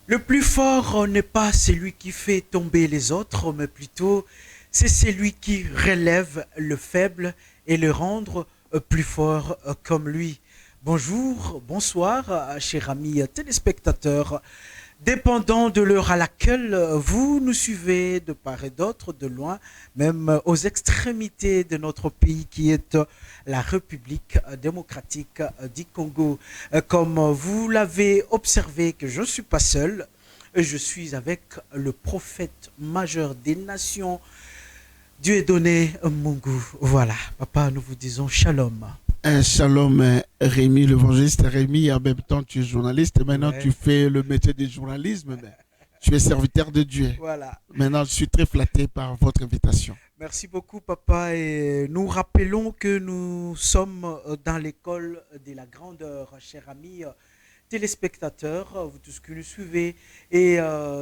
Le plus fort n'est pas celui qui fait tomber les autres, mais plutôt c'est celui qui relève le faible et le rendre plus fort comme lui. Bonjour, bonsoir, chers amis téléspectateurs. Dépendant de l'heure à laquelle vous nous suivez de part et d'autre, de loin, même aux extrémités de notre pays qui est la République démocratique du Congo. Comme vous l'avez observé que je ne suis pas seul, je suis avec le prophète majeur des nations, Dieudonné Mungu. Voilà, papa, nous vous disons shalom. Shalom, Rémi, l'évangéliste Rémi. En même temps, tu es journaliste. Maintenant, tu Ouais, fais le métier du journalisme. Mais tu es serviteur de Dieu. voilà. Maintenant, je suis très flatté par votre invitation. Merci beaucoup, papa. Et nous rappelons que nous sommes dans l'école de la grandeur, chers amis téléspectateurs, vous tous qui nous suivez. Et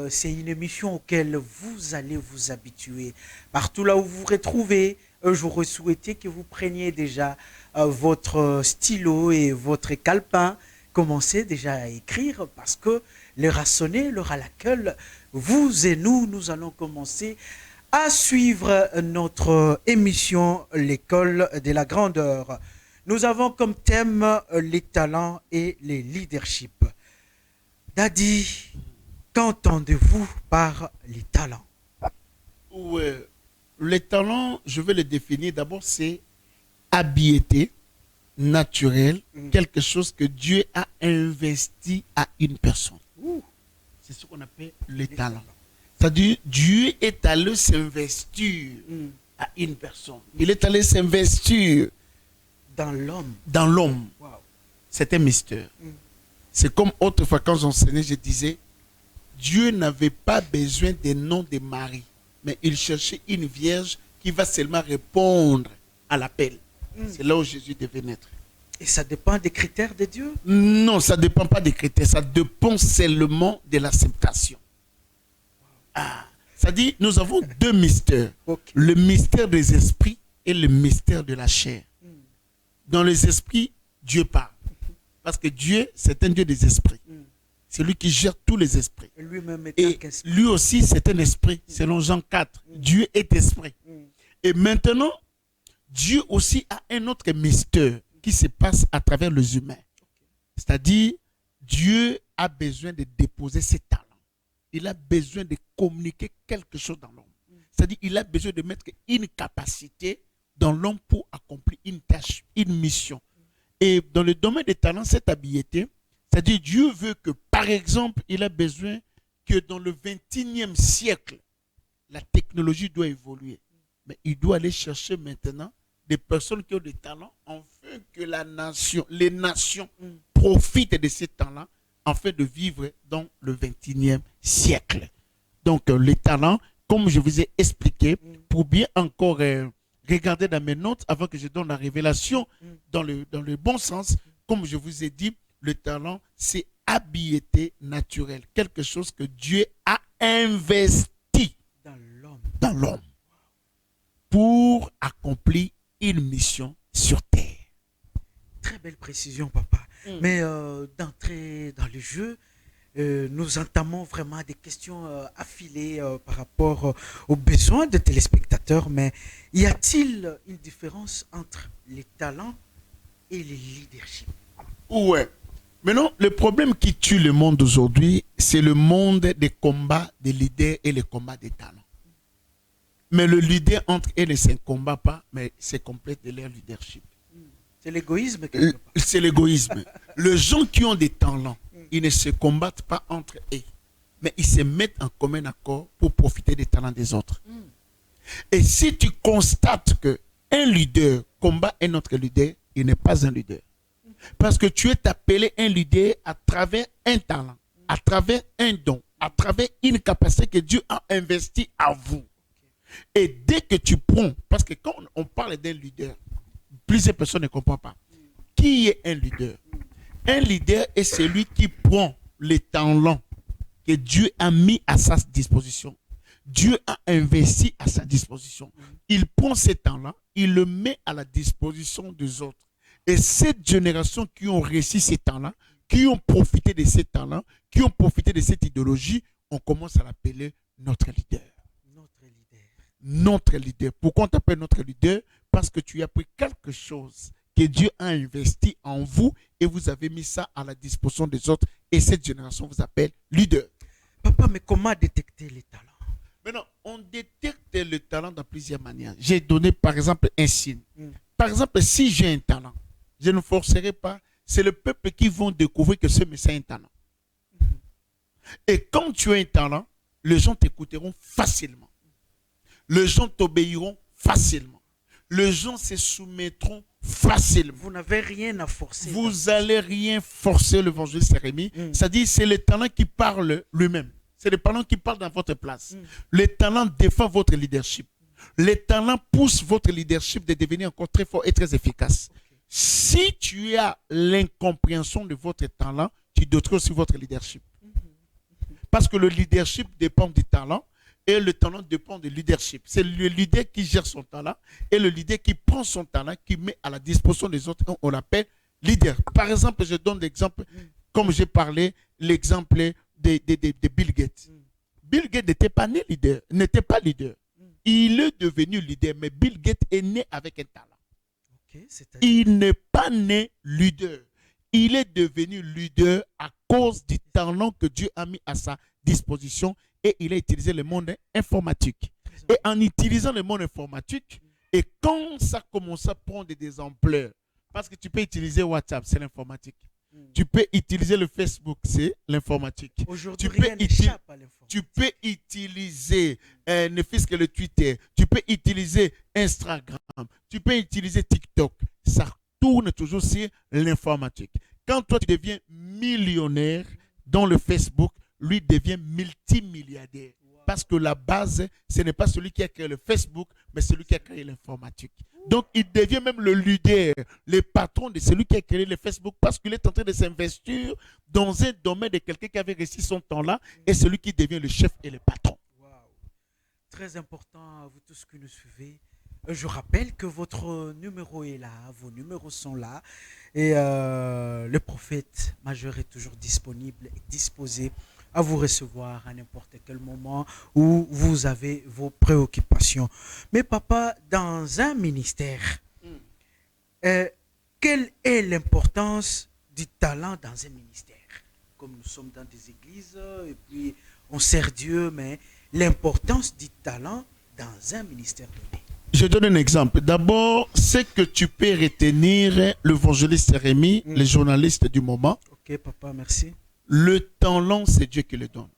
c'est une émission auquel vous allez vous habituer. Partout là où vous vous retrouvez, j'aurais souhaité que vous preniez déjà votre stylo et votre calepin. Commencez déjà à écrire parce que l'heure a sonné, l'heure à laquelle vous et nous allons commencer à suivre notre émission L'école de la grandeur. Nous avons comme thème les talents et les leaderships. Daddy, qu'entendez-vous par les talents? Ouais. Les talents, je vais les définir. D'abord, c'est habileté naturelle, Mm. quelque chose que Dieu a investi à une personne. Ouh, C'est ce qu'on appelle les les talents. talents. C'est-à-dire, Dieu est allé s'investir Mm. à une personne. Il est allé s'investir Dans l'homme. dans l'homme. Wow. C'est un mystère. Mm. C'est comme autrefois quand j'enseignais, je disais, Dieu n'avait pas besoin des noms de Marie, mais il cherchait une vierge qui va seulement répondre à l'appel. Mm. C'est là où Jésus devait naître. Et ça dépend des critères de Dieu. Non, ça ne dépend pas des critères, ça dépend seulement de l'acceptation. C'est-à-dire, nous avons deux mystères. Ok. Le mystère des esprits et le mystère de la chair. Mm. Dans les esprits, Dieu parle. Parce que Dieu, c'est un Dieu des esprits. Mm. C'est lui qui gère tous les esprits. Et lui-même étant Et qu'esprit. lui aussi, c'est un esprit, selon Jean 4. Dieu est esprit. Mm. Et maintenant, Dieu aussi a un autre mystère qui se passe à travers les humains. C'est-à-dire, Dieu a besoin de déposer ses talents. Il a besoin de communiquer quelque chose dans l'homme. C'est-à-dire, il a besoin de mettre une capacité dans l'homme pour accomplir une tâche, une mission. Et dans le domaine des talents, cette habileté, c'est-à-dire Dieu veut que, par exemple, il a besoin que dans le 21e siècle, la technologie doit évoluer. Mais il doit aller chercher maintenant des personnes qui ont des talents afin que la nation, les nations Mm. profitent de ces talents afin de vivre dans le 21e siècle. Donc, les talents, comme je vous ai expliqué, pour bien encore regarder dans mes notes avant que je donne la révélation dans le bon sens, comme je vous ai dit, le talent, c'est habileté naturelle, quelque chose que Dieu a investi Dans l'homme. dans l'homme pour accomplir une mission sur terre. Très belle précision, papa. Mais d'entrer dans le jeu, nous entamons vraiment des questions affilées par rapport aux besoins des téléspectateurs. Mais y a-t-il une différence entre les talents et les leaderships? Ouais. Maintenant, le problème qui tue le monde aujourd'hui, c'est le monde des combats des leaders et les combats des talents. Mais le leader entre eux ne se combat pas, mais se complète de leur leadership. C'est l'égoïsme quelque part. C'est l'égoïsme. Les gens qui ont des talents, ils ne se combattent pas entre eux, mais ils se mettent en commun accord pour profiter des talents des autres. Et si tu constates que un leader combat un autre leader, il n'est pas un leader. Parce que tu es appelé un leader à travers un talent, à travers un don, à travers une capacité que Dieu a investie à vous. Et dès que tu prends, parce que quand on parle d'un leader, plusieurs personnes ne comprennent pas. Qui est un leader? Un leader est celui qui prend les talents que Dieu a mis à sa disposition. Dieu a investi à sa disposition. Il prend ces talents, il le met à la disposition des autres. Et cette génération qui ont réussi ces talents qui ont profité de ces talents, qui ont profité de cette idéologie, on commence à l'appeler notre leader. Notre leader. Notre leader. Pourquoi on t'appelle notre leader? Parce que tu as pris quelque chose que Dieu a investi en vous et vous avez mis ça à la disposition des autres. Et cette génération vous appelle leader. Papa, mais comment détecter les talents? Maintenant, on détecte le talent de plusieurs manières. J'ai donné par exemple un signe. Par exemple, si j'ai un talent, je ne forcerai pas. C'est le peuple qui vont découvrir que ce message est un talent. Et quand tu as un talent, les gens t'écouteront facilement. Les gens t'obéiront facilement. Les gens se soumettront facilement. Vous n'avez rien à forcer. Vous n'allez rien forcer, l'évangéliste Jérémie. C'est-à-dire, c'est le talent qui parle lui-même. C'est le talent qui parle dans votre place. Le talent défend votre leadership. Le talent pousse votre leadership de devenir encore très fort et très efficace. Si tu as l'incompréhension de votre talent, tu doteras aussi votre leadership. Parce que le leadership dépend du talent et le talent dépend du leadership. C'est le leader qui gère son talent et le leader qui prend son talent, qui met à la disposition des autres. On l'appelle leader. Par exemple, je donne l'exemple, comme j'ai parlé, l'exemple de Bill Gates. Bill Gates n'était pas né leader, n'était pas leader. Il est devenu leader, mais Bill Gates est né avec un talent. Il n'est pas né leader. Il est devenu leader à cause du talent que Dieu a mis à sa disposition et il a utilisé le monde informatique. Et en utilisant le monde informatique, et quand ça commence à prendre des ampleurs, parce que tu peux utiliser WhatsApp, c'est l'informatique. Tu peux utiliser le Facebook, c'est l'informatique. Aujourd'hui, rien n'échappe à l'informatique. Tu peux utiliser ne fût-ce que le Twitter, tu peux utiliser Instagram, tu peux utiliser TikTok. Ça tourne toujours sur l'informatique. Quand toi tu deviens millionnaire dans le Facebook, lui devient multimilliardaire. Parce que la base, ce n'est pas celui qui a créé le Facebook, mais celui qui a créé l'informatique. Donc, il devient même le leader, le patron de celui qui a créé le Facebook parce qu'il est en train de s'investir dans un domaine de quelqu'un qui avait réussi son temps-là et celui qui devient le chef et le patron. Wow. Très important à vous tous qui nous suivez. Je rappelle que votre numéro est là, vos numéros sont là et le prophète majeur est toujours disponible et disposé à vous recevoir à n'importe quel moment où vous avez vos préoccupations. Mais papa, dans un ministère, quelle est l'importance du talent dans un ministère? Comme nous sommes dans des églises et puis on sert Dieu, mais l'importance du talent dans un ministère donné. Je donne un exemple. D'abord, c'est que tu peux retenir l'évangéliste Jérémie, les journalistes du moment. Ok, papa, merci. Le talent, c'est Dieu qui le donne.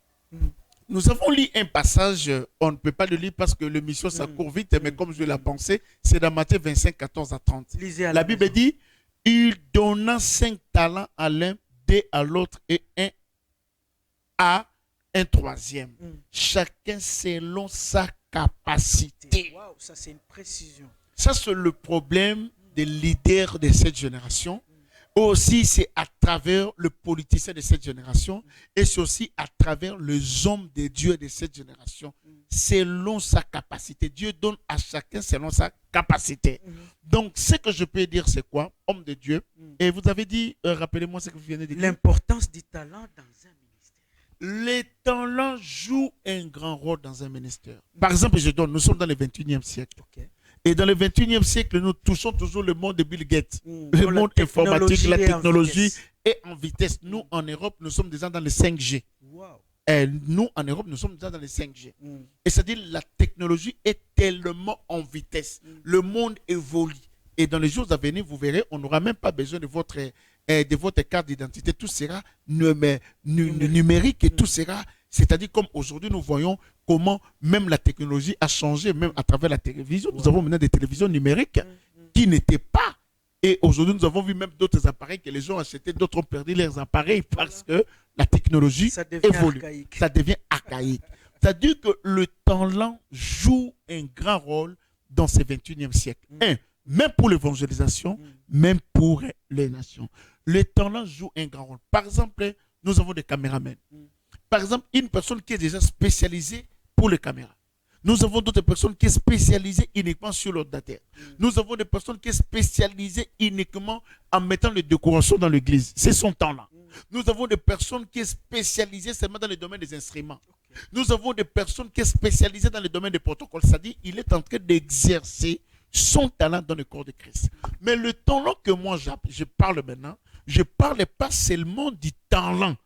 Nous avons lu un passage, on ne peut pas le lire parce que l'émission ça court vite, mais comme je l'ai pensé, c'est dans Matthieu 25, 14 à 30. Lisez à la Bible dit, il donna 5 talents à l'un, 2 à l'autre et 1 à un troisième. Chacun selon sa capacité. Wow, ça c'est une précision. Ça c'est le problème des leaders de cette génération. Aussi, c'est à travers le politicien de cette génération et c'est aussi à travers les hommes de Dieu de cette génération, selon sa capacité. Dieu donne à chacun selon sa capacité. Donc, ce que je peux dire, c'est quoi? Homme de Dieu. Et vous avez dit, rappelez-moi ce que vous venez de dire. L'importance du talent dans un ministère. Les talents jouent un grand rôle dans un ministère. Par exemple, nous sommes dans le 21e siècle. Okay. Et dans le 21e siècle, nous touchons toujours le monde de Bill Gates. Le monde informatique, la technologie est en vitesse. Nous, en Europe, nous sommes déjà dans le 5G. Wow. Et nous, en Europe, nous sommes déjà dans le 5G. Et c'est-à-dire la technologie est tellement en vitesse. Le monde évolue. Et dans les jours à venir, vous verrez, on n'aura même pas besoin de votre carte d'identité. Tout sera numérique et tout sera... C'est-à-dire comme aujourd'hui, nous voyons comment même la technologie a changé, même à travers la télévision. Nous avons maintenant des télévisions numériques qui n'étaient pas. Et aujourd'hui, nous avons vu même d'autres appareils que les gens ont achetés, d'autres ont perdu leurs appareils parce que la technologie évolue. Archaïque. Ça devient archaïque. C'est-à-dire que le talent joue un grand rôle dans ce 21e siècle. Même pour l'évangélisation, même pour les nations. Le talent joue un grand rôle. Par exemple, nous avons des caméramans. Par exemple, une personne qui est déjà spécialisée pour les caméras. Nous avons d'autres personnes qui sont spécialisées uniquement sur l'ordinateur. Nous avons des personnes qui sont spécialisées uniquement en mettant les décorations dans l'église. C'est son talent. Nous avons des personnes qui sont spécialisées seulement dans le domaine des instruments. Ok. Nous avons des personnes qui sont spécialisées dans le domaine des protocoles. C'est-à-dire, il est en train d'exercer son talent dans le corps de Christ. Mais le talent que moi je parle maintenant, je ne parle pas seulement du talent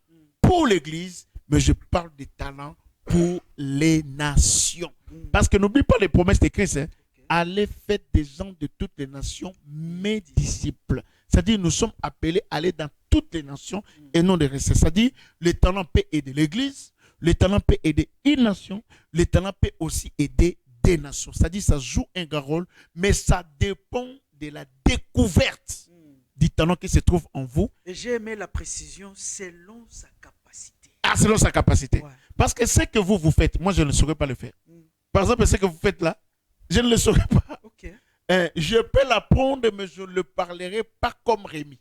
pour l'Église, mais je parle du talent pour les nations. Parce que n'oublie pas les promesses de Christ. Hein. Ok. Allez, faites des gens de toutes les nations mes disciples. C'est-à-dire, nous sommes appelés à aller dans toutes les nations et non de rester. C'est-à-dire, le talent peut aider l'Église, le talent peut aider une nation, le talent peut aussi aider des nations. C'est-à-dire, ça joue un grand rôle, mais ça dépend de la découverte du talent qui se trouve en vous. Et j'ai aimé la précision selon sa capacité. Ah, selon sa capacité. Ouais. Parce que ce que vous faites, moi, je ne saurais pas le faire. Par exemple, ce que vous faites là, je ne le saurais pas. Ok. Je peux l'apprendre, mais je ne le parlerai pas comme Rémi.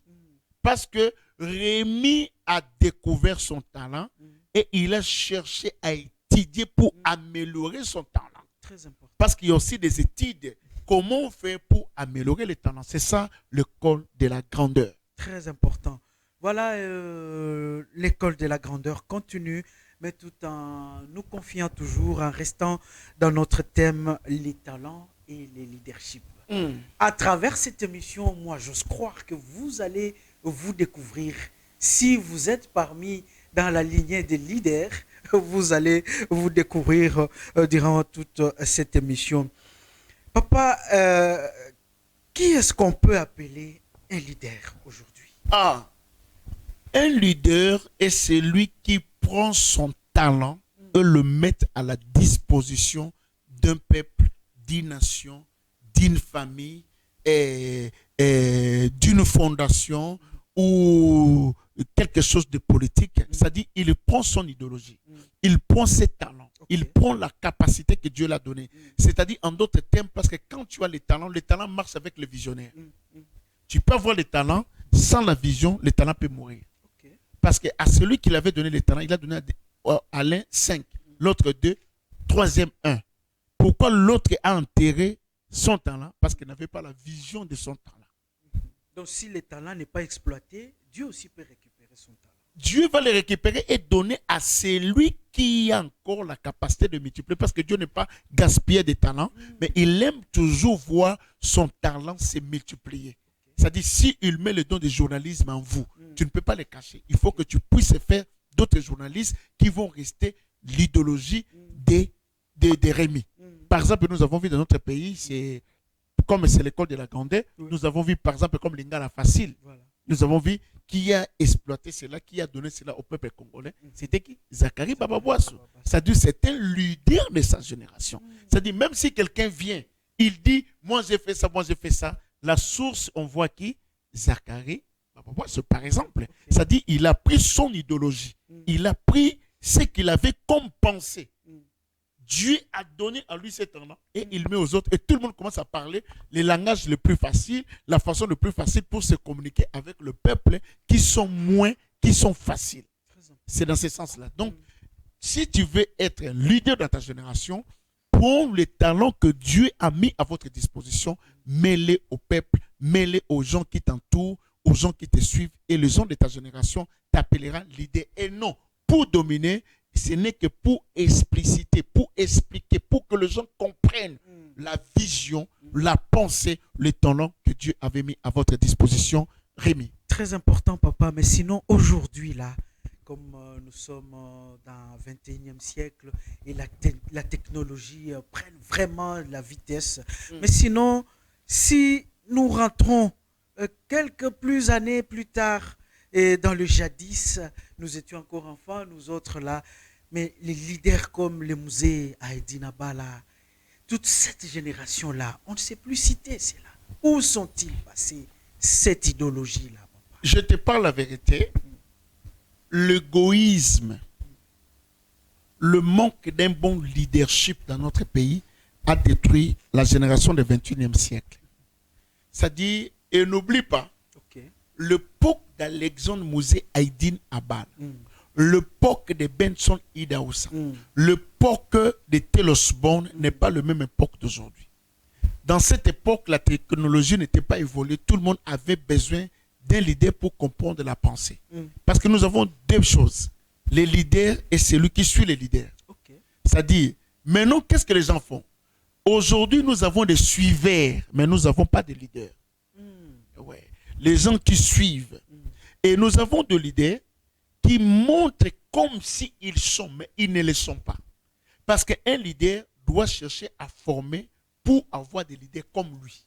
Parce que Rémi a découvert son talent et il a cherché à étudier pour améliorer son talent. Très important. Parce qu'il y a aussi des études. Comment on fait pour améliorer les talents? C'est ça l'école de la grandeur. Très important. Voilà, l'école de la grandeur continue, mais tout en nous confiant toujours, en restant dans notre thème, les talents et les leaderships. À travers cette émission, moi, j'ose croire que vous allez vous découvrir. Si vous êtes parmi dans la lignée des leaders, vous allez vous découvrir durant toute cette émission. Papa, qui est-ce qu'on peut appeler un leader aujourd'hui? Ah, un leader est celui qui prend son talent et le met à la disposition d'un peuple, d'une nation, d'une famille, d'une fondation ou quelque chose de politique. C'est-à-dire, il prend son idéologie, il prend ses talents, il prend la capacité que Dieu l'a donnée. C'est-à-dire, en d'autres termes, parce que quand tu as les talents marchent avec le visionnaire. Tu peux avoir les talents, sans la vision, le talent peut mourir. Ok. Parce qu'à celui qui l'avait donné les talents, il a donné à l'un 5, l'autre 2, troisième 1. Pourquoi l'autre a enterré son talent? Parce qu'il n'avait pas la vision de son talent. Donc, si le talent n'est pas exploité, Dieu aussi peut récupérer son talent. Dieu va le récupérer et donner à celui qui a encore la capacité de multiplier. Parce que Dieu n'est pas gaspillé de talents, mais il aime toujours voir son talent se multiplier. C'est-à-dire, s'il met le don de journalisme en vous, tu ne peux pas le cacher. Il faut que tu puisses faire d'autres journalistes qui vont rester l'idéologie des Rémi. Par exemple, nous avons vu dans notre pays, comme c'est l'école de la grandeur, nous avons vu par exemple comme Lingala Facile. Voilà. Nous avons vu qui a exploité cela, qui a donné cela au peuple congolais. C'était qui? Zacharie Bababouassou. C'est-à-dire, c'est un leader de sa génération. C'est-à-dire, même si quelqu'un vient, il dit, moi j'ai fait ça, moi j'ai fait ça. La source, on voit qui? Zacharie Bababouassou, par exemple. C'est-à-dire, il a pris son idéologie. Il a pris ce qu'il avait comme pensée. Dieu a donné à lui cet talent et il met aux autres. Et tout le monde commence à parler le langage le plus facile, la façon le plus facile pour se communiquer avec le peuple qui sont faciles. C'est dans ce sens-là. Donc, si tu veux être un leader dans ta génération, prends les talents que Dieu a mis à votre disposition, mets-les au peuple, mets-les aux gens qui t'entourent, aux gens qui te suivent, et les gens de ta génération t'appellera leader. Et non, pour dominer, ce n'est que pour expliciter, pour expliquer, pour que les gens comprennent la vision, la pensée, le talent que Dieu avait mis à votre disposition. Rémi. Très important, papa. Mais sinon, aujourd'hui, là, comme nous sommes dans le 21e siècle et la technologie prenne vraiment la vitesse. Mais sinon, si nous rentrons quelques plus années plus tard, et dans le jadis, nous étions encore enfants, nous autres là, mais les leaders comme les musées, Aïdina Bala, toute cette génération-là, on ne sait plus citer cela. Où sont-ils passés, cette idéologie-là, papa? Je te parle la vérité. L'égoïsme, le manque d'un bon leadership dans notre pays a détruit la génération du 21e siècle. C'est-à-dire, et n'oublie pas, le POC d'Alexandre Mouzé Aïdine Abal, le POC de Benson Idaoussa, le POC de Telos Born n'est pas le même époque d'aujourd'hui. Dans cette époque, la technologie n'était pas évoluée. Tout le monde avait besoin d'un leader pour comprendre la pensée. Parce que nous avons deux choses. Les leaders et celui qui suit les leaders. Ok. C'est-à-dire, maintenant, qu'est-ce que les gens font? Aujourd'hui, nous avons des suiveurs, mais nous n'avons pas de leaders. Ouais. Les gens qui suivent. Et nous avons des leaders qui montrent comme s'ils sont, mais ils ne le sont pas. Parce qu'un leader doit chercher à former pour avoir des leaders comme lui.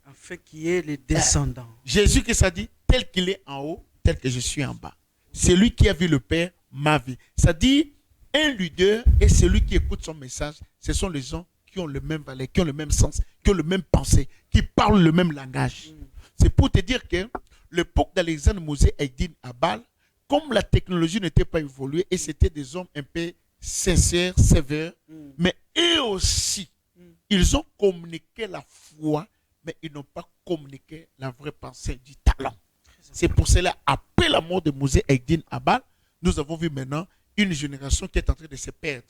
Afin qu'il y ait les descendants. Jésus qui a dit, tel qu'il est en haut, tel que je suis en bas. C'est lui qui a vu le Père, ma vie. Ça dit, un leader et celui qui écoute son message, ce sont les gens qui ont le même valeur, qui ont le même sens, qui ont le même pensée, qui parlent le même langage. C'est pour te dire que l'époque d'Alexandre Mosé Aïdine à Bâle, comme la technologie n'était pas évoluée et c'était des hommes un peu sincères, sévères, mais eux aussi, ils ont communiqué la foi, mais ils n'ont pas communiqué la vraie pensée du talent. C'est pour cela, après la mort de Mosé Aïdine à Bâle, nous avons vu maintenant une génération qui est en train de se perdre,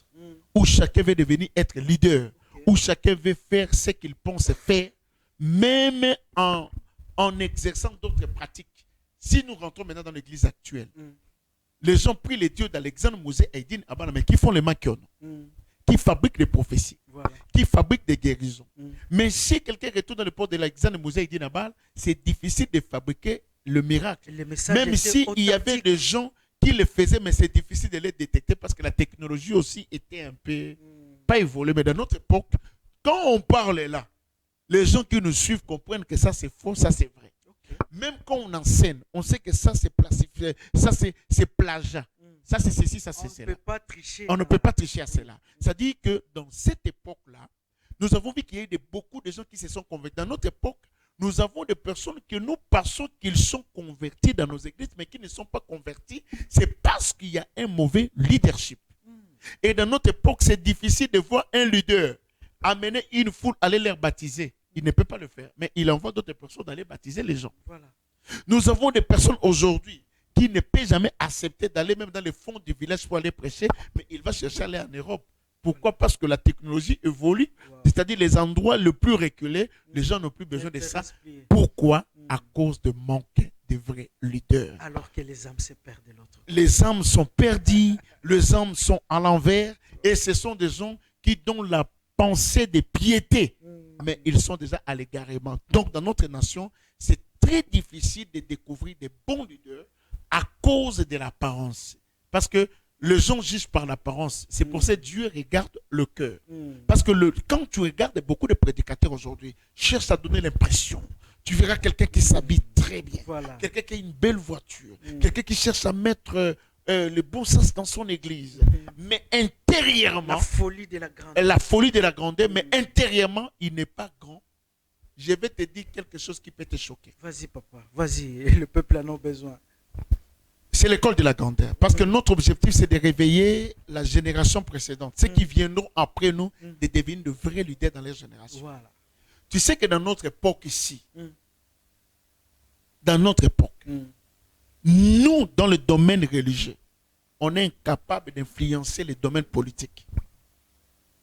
où chacun veut devenir être leader, où chacun veut faire ce qu'il pense faire, même en exerçant d'autres pratiques. Si nous rentrons maintenant dans l'église actuelle, les gens prient les dieux d'Alexandre Mosé Aïdine à Bâle, mais qui font les maquions, qui fabriquent des prophéties, qui fabriquent des guérisons. Mais si quelqu'un retourne dans le port de l'Alexandre Mosé Aïdine à Bâle, c'est difficile de fabriquer le miracle. Même s'il y avait des gens qui le faisaient, mais c'est difficile de les détecter parce que la technologie aussi était un peu pas évoluée. Mais dans notre époque, quand on parle là, les gens qui nous suivent comprennent que ça c'est faux, ça c'est vrai. Même quand on enseigne, on sait que ça c'est plagiat, ça c'est plagiat, ça c'est ceci, ça c'est cela. On ne peut pas tricher à cela. Ça dit que dans cette époque-là, nous avons vu qu'il y a beaucoup de gens qui se sont convertis. Dans notre époque, nous avons des personnes que nous pensons qu'ils sont convertis dans nos églises, mais qui ne sont pas convertis. C'est parce qu'il y a un mauvais leadership. Et dans notre époque, c'est difficile de voir un leader amener une foule, aller les baptiser. Il ne peut pas le faire, mais il envoie d'autres personnes aller baptiser les gens. Voilà. Nous avons des personnes aujourd'hui qui ne peuvent jamais accepter d'aller même dans les fonds du village pour aller prêcher, mais il va chercher à aller en Europe. Pourquoi? Parce que la technologie évolue, c'est-à-dire les endroits les plus reculés, les gens n'ont plus besoin de ça. Pourquoi? À cause de manque de vrais leaders. Alors que les âmes se perdent de l'autre côté. Les âmes sont perdues, les âmes sont à l'envers, et ce sont des gens qui donnent la pensée de piété, mais ils sont déjà à l'égarement. Donc dans notre nation, c'est très difficile de découvrir des bons leaders à cause de l'apparence. Parce que les gens jugent par l'apparence. C'est pour ça que Dieu regarde le cœur. Parce que quand tu regardes beaucoup de prédicateurs aujourd'hui, cherchent à donner l'impression. Tu verras quelqu'un qui s'habille très bien. Voilà. Quelqu'un qui a une belle voiture. Quelqu'un qui cherche à mettre le bon sens dans son église. Mais intérieurement, la folie de la grandeur. Mais intérieurement, il n'est pas grand. Je vais te dire quelque chose qui peut te choquer. Vas-y, papa. Vas-y. Le peuple en a besoin. C'est l'école de la grandeur. Parce que notre objectif, c'est de réveiller la génération précédente. Ceux qui viendront après nous, de devenir de vrais leaders dans leur génération. Voilà. Tu sais que dans notre époque ici, nous, dans le domaine religieux, on est incapable d'influencer le domaine politique.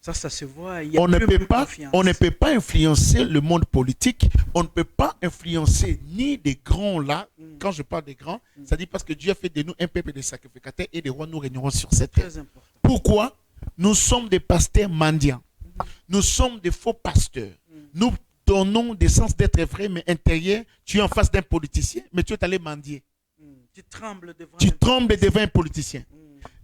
Ça se voit. On ne peut pas influencer le monde politique. On ne peut pas influencer ni des grands là. Quand je parle des grands, ça dit parce que Dieu a fait de nous un peuple de sacrificateurs et des rois nous régnerons sur cette terre. Pourquoi? Nous sommes des pasteurs mendiants. Nous sommes des faux pasteurs. Nous donnons des sens d'être vrai, mais intérieur, tu es en face d'un politicien, mais tu es allé mendier. Tu trembles devant un politicien.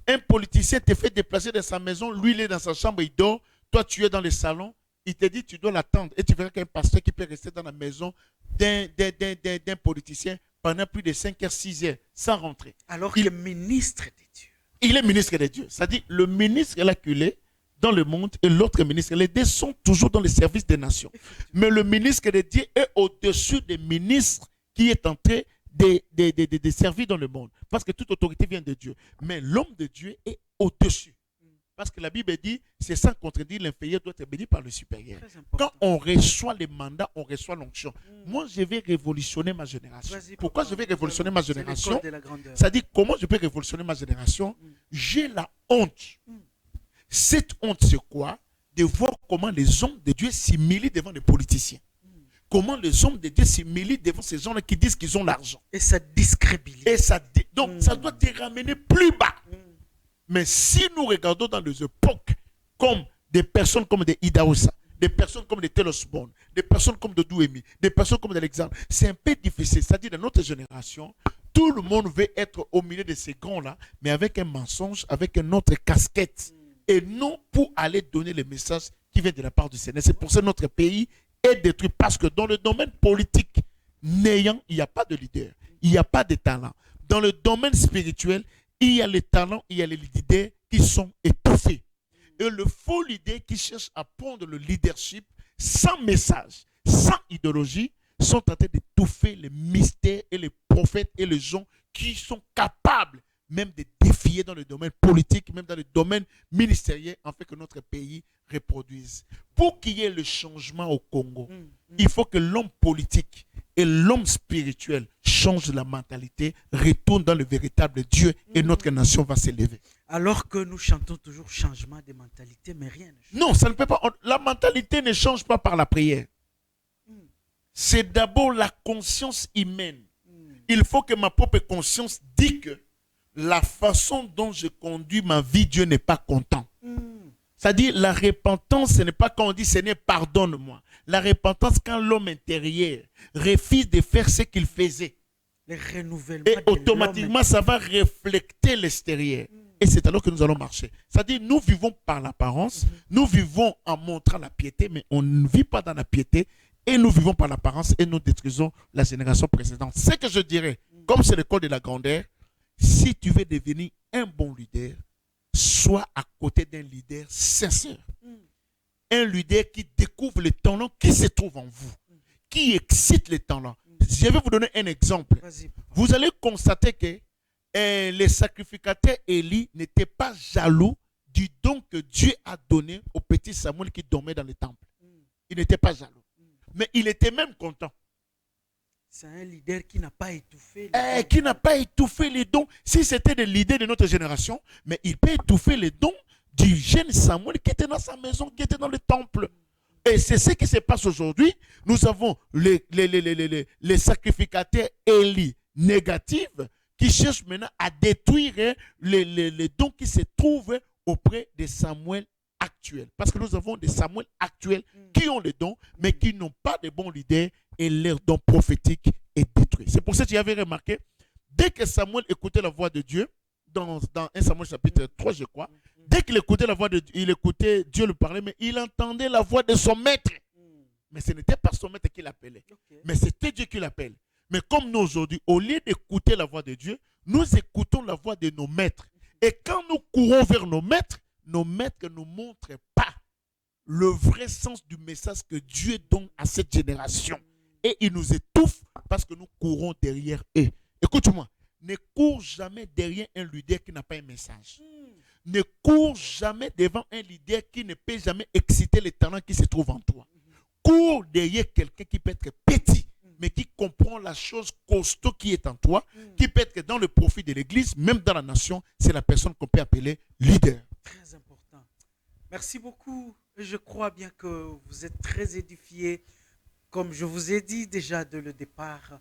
Un politicien te fait déplacer de sa maison, lui il est dans sa chambre, il dort, toi tu es dans le salon, il te dit tu dois l'attendre et tu verras qu'un pasteur qui peut rester dans la maison d'un politicien pendant plus de 5 heures, 6 heures, sans rentrer. Alors qu'il est ministre de Dieu. Il est ministre de Dieu. C'est-à-dire le ministre est l'acculé dans le monde et l'autre ministre. Les deux sont toujours dans le service des nations. Mais le ministre de Dieu est au-dessus des ministres qui est en train de servir dans le monde. Parce que toute autorité vient de Dieu. Mais l'homme de Dieu est au-dessus. Parce que la Bible dit, c'est sans contredire, l'inférieur doit être béni par le supérieur. Quand on reçoit les mandats, on reçoit l'onction. Moi, je vais révolutionner ma génération. Pourquoi je vais révolutionner ma génération? Ça dit, comment je peux révolutionner ma génération? J'ai la honte. Cette honte, c'est quoi? De voir comment les hommes de Dieu s'humilient devant les politiciens. comment les hommes de Dieu s'humilient devant ces gens-là qui disent qu'ils ont l'argent. Et ça discrédibilise. Et ça, donc, ça doit te ramener plus bas. Mais si nous regardons dans les époques comme des personnes comme des Idaosa, des personnes comme des Telos Bond, des personnes comme de Douémi, des personnes comme d'Alexandre, c'est un peu difficile. C'est-à-dire, dans notre génération, tout le monde veut être au milieu de ces grands-là, mais avec un mensonge, avec une autre casquette. Et non pour aller donner le message qui vient de la part du Seigneur. C'est pour ça que notre pays est détruit. Parce que dans le domaine politique, il n'y a pas de leader. Il n'y a pas de talent. Dans le domaine spirituel, il y a les talents, il y a les leaders qui sont étouffés. Et le faux leader qui cherche à prendre le leadership sans message, sans idéologie, sont en train d'étouffer les mystères et les prophètes et les gens qui sont capables même de défier dans le domaine politique, même dans le domaine ministériel, en fait que notre pays reproduise. Pour qu'il y ait le changement au Congo, il faut que l'homme politique et l'homme spirituel changent la mentalité, retournent dans le véritable Dieu et notre nation va s'élever. Alors que nous chantons toujours changement de mentalité, mais rien ne change. Non, ça ne peut pas. La mentalité ne change pas par la prière. C'est d'abord la conscience humaine. Il faut que ma propre conscience dise que la façon dont je conduis ma vie, Dieu n'est pas content. C'est-à-dire, la repentance, ce n'est pas quand on dit Seigneur, pardonne-moi. La repentance, quand l'homme intérieur refuse de faire ce qu'il faisait. Le renouvellement Et de automatiquement, ça va refléter l'extérieur. Et c'est alors que nous allons marcher. C'est-à-dire, nous vivons par l'apparence, nous vivons en montrant la piété, mais on ne vit pas dans la piété. Et nous vivons par l'apparence et nous détruisons la génération précédente. Ce que je dirais, comme c'est l'école de la grandeur, si tu veux devenir un bon leader, sois à côté d'un leader sincère. Un leader qui découvre les talents qui se trouvent en vous, qui excite les talents. Je vais vous donner un exemple. Vous allez constater que les sacrificateurs Élie n'étaient pas jaloux du don que Dieu a donné au petit Samuel qui dormait dans le temple. Il n'était pas jaloux. Mais il était même content. C'est un leader qui n'a pas étouffé. Qui n'a pas étouffé les dons. Si c'était le leader de notre génération, mais il peut étouffer les dons du jeune Samuel qui était dans sa maison, qui était dans le temple. Et c'est ce qui se passe aujourd'hui. Nous avons les sacrificateurs Élie négatifs qui cherchent maintenant à détruire les dons qui se trouvent auprès de Samuel actuel. Parce que nous avons des Samuel actuels qui ont les dons, mais qui n'ont pas de bons leaders et leur don prophétique est détruit. C'est pour ça que j'avais remarqué, dès que Samuel écoutait la voix de Dieu, dans 1 Samuel chapitre 3, je crois, dès qu'il écoutait la voix de Dieu, il écoutait Dieu le parler, mais il entendait la voix de son maître. Mais ce n'était pas son maître qui l'appelait, mais c'était Dieu qui l'appelle. Mais comme nous aujourd'hui, au lieu d'écouter la voix de Dieu, nous écoutons la voix de nos maîtres. Et quand nous courons vers nos maîtres ne nous montrent pas le vrai sens du message que Dieu donne à cette génération. Et ils nous étouffent parce que nous courons derrière eux. Écoute-moi, ne cours jamais derrière un leader qui n'a pas un message. Ne cours jamais devant un leader qui ne peut jamais exciter les talents qui se trouvent en toi. Cours derrière quelqu'un qui peut être petit, mais qui comprend la chose costaud qui est en toi, qui peut être dans le profit de l'Église, même dans la nation. C'est la personne qu'on peut appeler leader. Très important. Merci beaucoup. Je crois bien que vous êtes très édifiés. Comme je vous ai dit déjà dès le départ,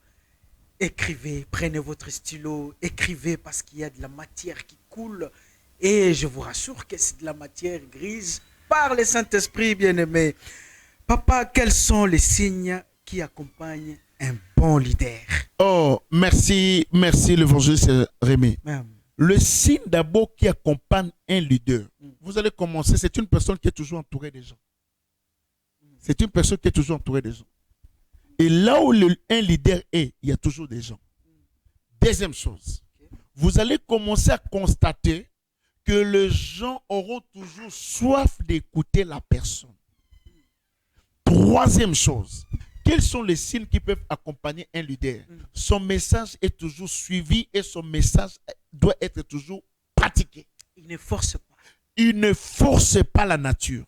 écrivez, prenez votre stylo, écrivez parce qu'il y a de la matière qui coule. Et je vous rassure que c'est de la matière grise par le Saint-Esprit bien-aimé. Papa, quels sont les signes qui accompagnent un bon leader? Oh, merci l'évangéliste Rémi. Même. Le signe d'abord qui accompagne un leader, vous allez commencer, c'est une personne qui est toujours entourée des gens. C'est une personne qui est toujours entourée des gens. Et là où un leader est, il y a toujours des gens. Deuxième chose, vous allez commencer à constater que les gens auront toujours soif d'écouter la personne. Troisième chose, quels sont les signes qui peuvent accompagner un leader? Son message est toujours suivi et son message doit être toujours pratiqué. Il ne force pas. Il ne force pas la nature.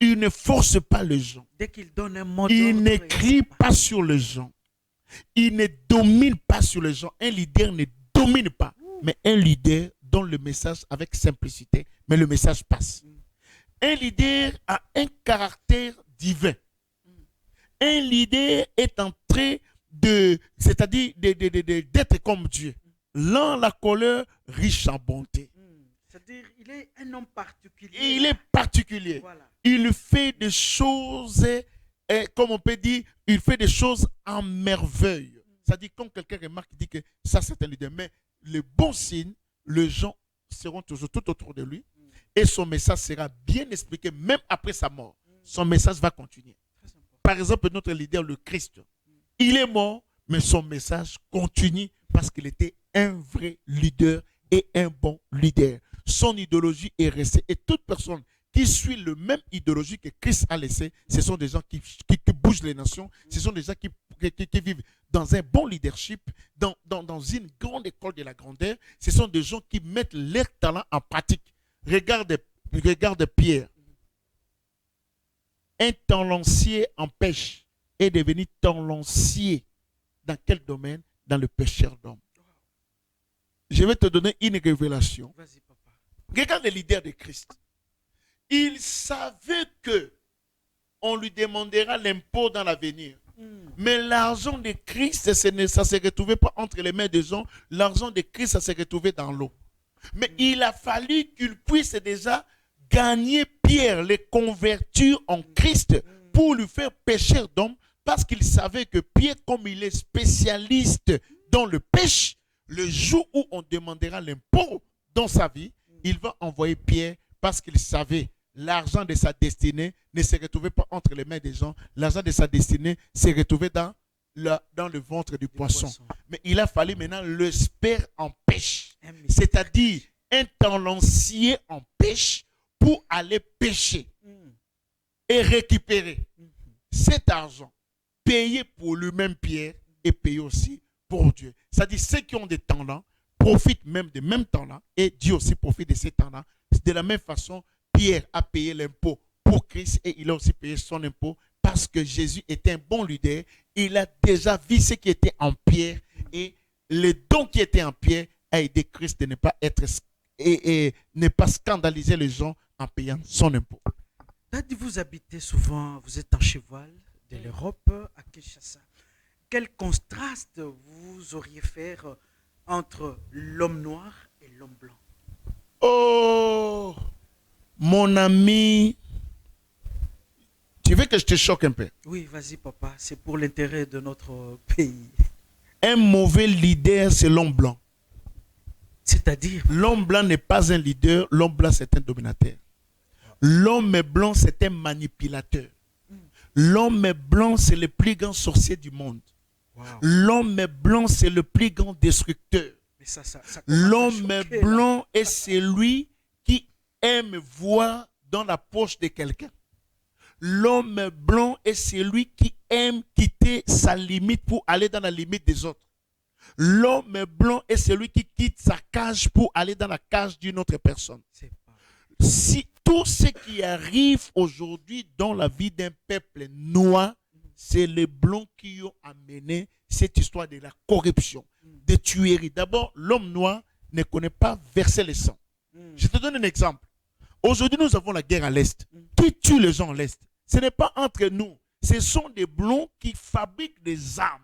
Il ne force pas les gens. Dès qu'il donne un mot Il n'écrit pas sur les gens. Il ne domine pas sur les gens. Un leader ne domine pas. Mais un leader donne le message avec simplicité. Mais le message passe. Un leader a un caractère divin. Un leader est en train c'est-à-dire d'être comme Dieu. Lent la colère, riche en bonté. C'est-à-dire, il est un homme particulier. Et il est particulier. Voilà. Il fait des choses, comme on peut dire, il fait des choses en merveille. C'est-à-dire, quand quelqu'un remarque, il dit que ça, c'est un leader. Mais le bon signe, les gens seront toujours tout autour de lui. Et son message sera bien expliqué, même après sa mort. Son message va continuer. Par exemple, notre leader, le Christ, il est mort, mais son message continue parce qu'il était un vrai leader et un bon leader. Son idéologie est restée. Et toute personne qui suit le même idéologie que Christ a laissé, ce sont des gens qui bougent les nations, ce sont des gens qui vivent dans un bon leadership, dans une grande école de la grandeur. Ce sont des gens qui mettent leur talent en pratique. Regarde Pierre. Un tendancier en pêche est devenu tendancier dans quel domaine? Dans le pêcheur d'hommes. Je vais te donner une révélation. Vas-y, papa. Regarde le leader de Christ. Il savait que on lui demandera l'impôt dans l'avenir. Mais l'argent de Christ, ça ne se retrouvait pas entre les mains des gens. L'argent de Christ, ça se retrouvait dans l'eau. Mais il a fallu qu'il puisse déjà gagner Pierre, les convertir en Christ pour lui faire pêcheur d'hommes, parce qu'il savait que Pierre, comme il est spécialiste dans le pêche, le jour où on demandera l'impôt dans sa vie, il va envoyer Pierre parce qu'il savait l'argent de sa destinée ne se retrouvait pas entre les mains des gens. L'argent de sa destinée se retrouvait dans le ventre du poisson. Mais il a fallu maintenant l'expert en pêche, c'est-à-dire un tendancier en pêche pour aller pêcher et récupérer cet argent, payer pour lui-même Pierre et payer aussi pour Dieu. C'est-à-dire ceux qui ont des talents profitent même des mêmes talents et Dieu aussi profite de ces talents. De la même façon, Pierre a payé l'impôt pour Christ et il a aussi payé son impôt parce que Jésus était un bon leader. Il a déjà vu ce qui était en Pierre et le don qui était en Pierre a aidé Christ de ne pas être et ne pas scandaliser les gens en payant son impôt. Daddy, vous habitez souvent, vous êtes en cheval de l'Europe à Kinshasa. Quel contraste vous auriez faire entre l'homme noir et l'homme blanc? Oh, mon ami, tu veux que je te choque un peu? Oui, vas-y papa, c'est pour l'intérêt de notre pays. Un mauvais leader, c'est l'homme blanc. C'est-à-dire? L'homme blanc n'est pas un leader, l'homme blanc c'est un dominateur. L'homme blanc c'est un manipulateur. L'homme blanc c'est le plus grand sorcier du monde. Wow. L'homme blanc c'est le plus grand destructeur. L'homme blanc est celui qui aime voir dans la poche de quelqu'un. L'homme blanc est celui qui aime quitter sa limite pour aller dans la limite des autres. L'homme blanc est celui qui quitte sa cage pour aller dans la cage d'une autre personne. Si tout ce qui arrive aujourd'hui dans la vie d'un peuple noir, c'est les blancs qui ont amené cette histoire de la corruption, de tuerie. D'abord, l'homme noir ne connaît pas verser le sang. Je te donne un exemple. Aujourd'hui, nous avons la guerre à l'Est. Qui tue les gens à l'Est? Ce n'est pas entre nous. Ce sont des blancs qui fabriquent des armes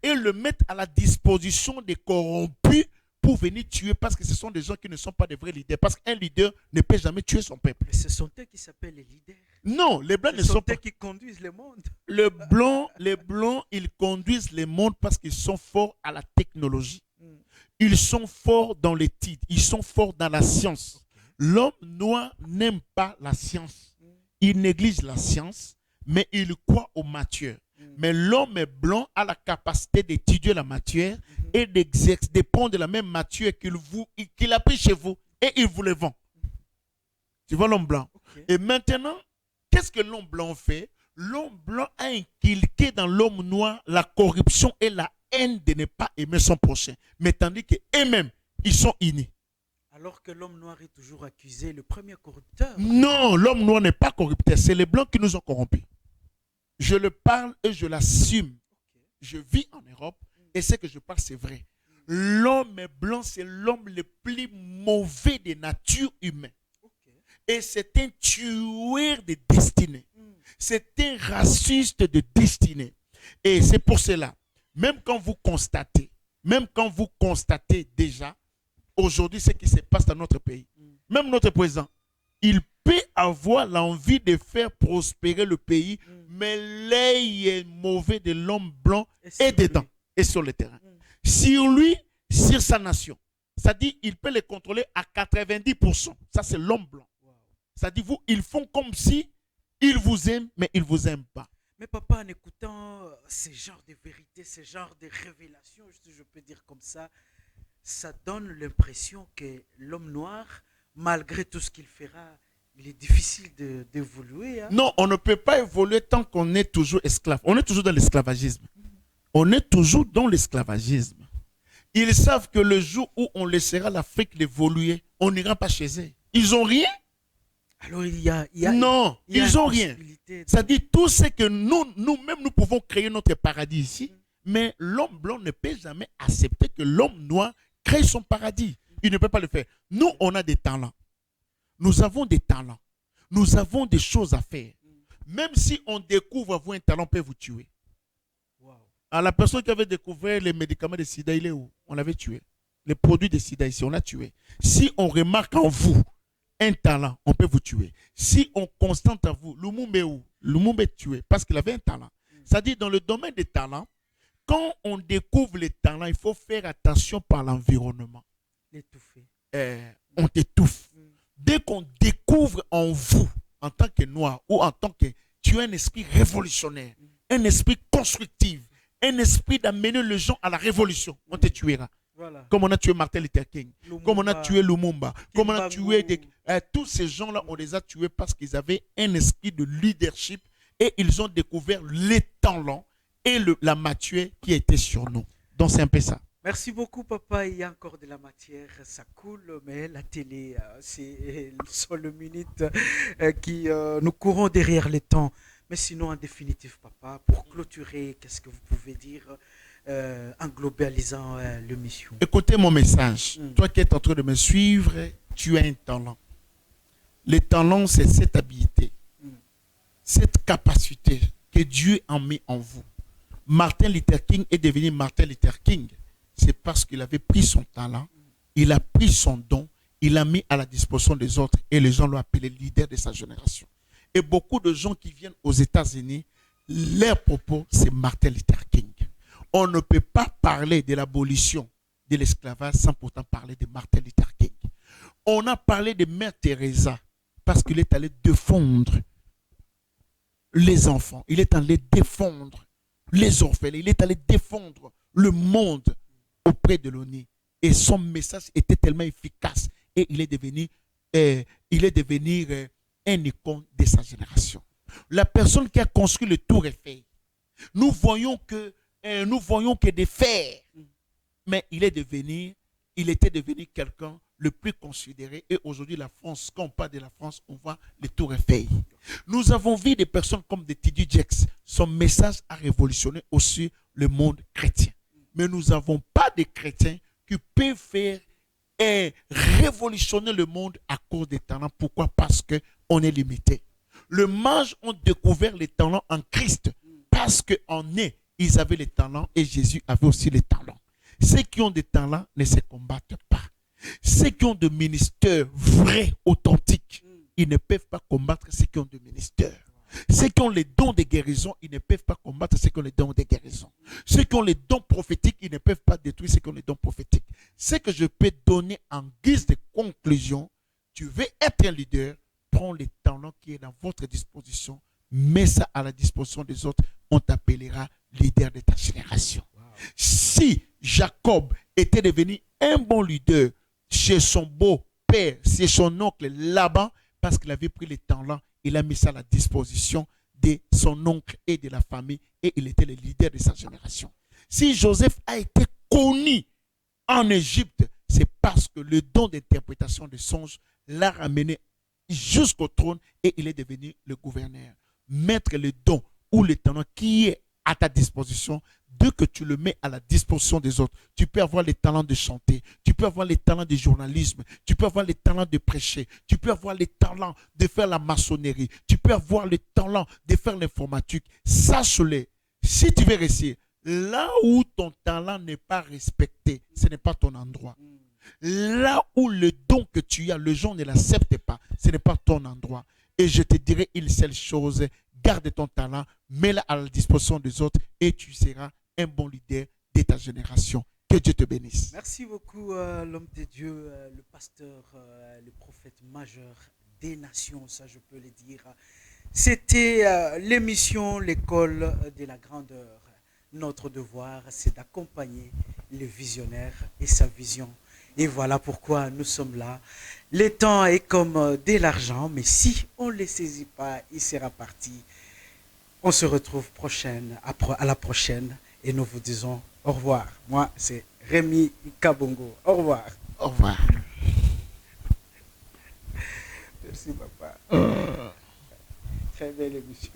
et le mettent à la disposition des corrompus pour venir tuer, parce que ce sont des gens qui ne sont pas des vrais leaders. Parce qu'un leader ne peut jamais tuer son peuple. Mais ce sont eux qui s'appellent les leaders. Non, les blancs ne sont pas. Eux qui conduisent le monde. Les blancs, ils conduisent le monde parce qu'ils sont forts à la technologie. Ils sont forts dans l'étude. Ils sont forts dans la science. L'homme noir n'aime pas la science. Il néglige la science, mais il croit aux matières. Mais l'homme blanc a la capacité d'étudier la matière et de prendre la même matière qu'il a pris chez vous et il vous le vend. Tu vois l'homme blanc. Et maintenant, qu'est-ce que l'homme blanc fait? L'homme blanc a inculqué dans l'homme noir la corruption et la haine de ne pas aimer son prochain. Mais tandis qu'eux-mêmes, ils sont unis. Alors que l'homme noir est toujours accusé, le premier corrupteur. Non, l'homme noir n'est pas corrupteur. C'est les blancs qui nous ont corrompus. Je le parle et je l'assume. Je vis en Europe et ce que je parle, c'est vrai. L'homme blanc, c'est l'homme le plus mauvais de nature humaine. Et c'est un tueur de destinée. C'est un raciste de destinée. Et c'est pour cela, même quand vous constatez déjà aujourd'hui ce qui se passe dans notre pays, même notre président, il peut avoir l'envie de faire prospérer le pays, mais l'œil est mauvais de l'homme blanc et dedans et sur le terrain. Sur lui, sur sa nation. C'est-à-dire qu'il peut les contrôler à 90%. Ça, c'est l'homme blanc. C'est-à-dire, ils font comme si ils vous aiment, mais ils ne vous aiment pas. Mais papa, en écoutant ces genres de vérités, ces genres de révélations, si je peux dire comme ça donne l'impression que l'homme noir, malgré tout ce qu'il fera, il est difficile d'évoluer. Hein? Non, on ne peut pas évoluer tant qu'on est toujours esclave. On est toujours dans l'esclavagisme. On est toujours dans l'esclavagisme. Ils savent que le jour où on laissera l'Afrique évoluer, on n'ira pas chez eux. Ils n'ont rien. Alors il y a non, il y a ils n'ont rien. possibilité de- C'est-à-dire tout ce que nous-mêmes, nous pouvons créer notre paradis ici, mais l'homme blanc ne peut jamais accepter que l'homme noir crée son paradis. Il ne peut pas le faire. Nous, on a des talents. Nous avons des talents. Nous avons des choses à faire. Même si on découvre avoir un talent, on peut vous tuer. Wow. Alors, la personne qui avait découvert les médicaments de sida, il est où? On l'avait tué. Les produits de sida ici, on l'a tué. Si on remarque en vous un talent, on peut vous tuer. Si on constate à vous, Lumumba est où? Lumumba est tué parce qu'il avait un talent. C'est-à-dire, dans le domaine des talents, quand on découvre les talents, il faut faire attention par l'environnement. L'étouffer. On t'étouffe. Dès qu'on découvre en vous, en tant que noir, ou en tant que tu as un esprit révolutionnaire, un esprit constructif, un esprit d'amener les gens à la révolution, on te tuera. Voilà. Comme on a tué Martin Luther King, Lumumba, comme on a tué Lumumba, comme on a tué Kimbangu. tous ces gens-là, on les a tués parce qu'ils avaient un esprit de leadership et ils ont découvert les talents et la maturité qui était sur nous. Donc c'est un peu ça. Merci beaucoup, papa. Il y a encore de la matière, ça coule, mais la télé, c'est sur le minute qui nous courons derrière les temps. Mais sinon, en définitive, papa, pour clôturer, qu'est-ce que vous pouvez dire en globalisant l'émission? Écoutez mon message. Mm. Toi qui es en train de me suivre, tu as un talent. Le talent, c'est cette habilité, cette capacité que Dieu a mis en vous. Martin Luther King est devenu Martin Luther King. C'est parce qu'il avait pris son talent, il a pris son don, il l'a mis à la disposition des autres et les gens l'ont appelé leader de sa génération. Et beaucoup de gens qui viennent aux États-Unis, leur propos, c'est Martin Luther King. On ne peut pas parler de l'abolition de l'esclavage sans pourtant parler de Martin Luther King. On a parlé de Mère Teresa parce qu'il est allé défendre les enfants, il est allé défendre les orphelins, il est allé défendre le monde auprès de l'ONU. Et son message était tellement efficace et il est devenu un icône de sa génération. La personne qui a construit le Tour Eiffel, nous voyons que des fers, mais il était devenu quelqu'un le plus considéré. Et aujourd'hui, la France, quand on parle de la France, on voit le Tour Eiffel. Nous avons vu des personnes comme des T.D. Jakes. Son message a révolutionné aussi le monde chrétien. Mais nous n'avons pas de chrétiens qui peuvent faire révolutionner le monde à cause des talents. Pourquoi? Parce qu'on est limité. Les mages ont découvert les talents en Christ parce qu'en eux, ils avaient les talents et Jésus avait aussi les talents. Ceux qui ont des talents ne se combattent pas. Ceux qui ont des ministères vrais, authentiques, ils ne peuvent pas combattre ceux qui ont des ministères. Ceux qui ont les dons de guérison, ils ne peuvent pas combattre ceux qui ont les dons de guérison. Ceux qui ont les dons prophétiques, ils ne peuvent pas détruire ceux qui ont les dons prophétiques. Ce que je peux donner en guise de conclusion, tu veux être un leader, prends les talents qui est dans votre disposition, mets ça à la disposition des autres, on t'appellera leader de ta génération. Wow. Si Jacob était devenu un bon leader chez son beau-père, chez son oncle Laban, parce qu'il avait pris les talents, il a mis ça à la disposition de son oncle et de la famille et il était le leader de sa génération. Si Joseph a été connu en Égypte, c'est parce que le don d'interprétation des songes l'a ramené jusqu'au trône et il est devenu le gouverneur. Mettre le don ou le talent qui est à ta disposition dès que tu le mets à la disposition des autres, tu peux avoir les talents de chanter, tu peux avoir les talents de journalisme, tu peux avoir les talents de prêcher, tu peux avoir les talents de faire la maçonnerie, tu peux avoir les talents de faire l'informatique. Sache-le, si tu veux réussir, là où ton talent n'est pas respecté, ce n'est pas ton endroit. Là où le don que tu as, les gens ne l'acceptent pas, ce n'est pas ton endroit. Et je te dirai une seule chose, garde ton talent, mets-le à la disposition des autres et tu seras un bon leader de ta génération. Que Dieu te bénisse. Merci beaucoup, l'homme de Dieu, le pasteur, le prophète majeur des nations, ça je peux le dire. C'était l'émission L'école de la grandeur. Notre devoir, c'est d'accompagner le visionnaire et sa vision. Et voilà pourquoi nous sommes là. Le temps est comme de l'argent, mais si on ne le saisit pas, il sera parti. On se retrouve à la prochaine et nous vous disons au revoir. Moi, c'est Rémi Kabongo. Au revoir. Au revoir. Merci, papa. Très belle émission.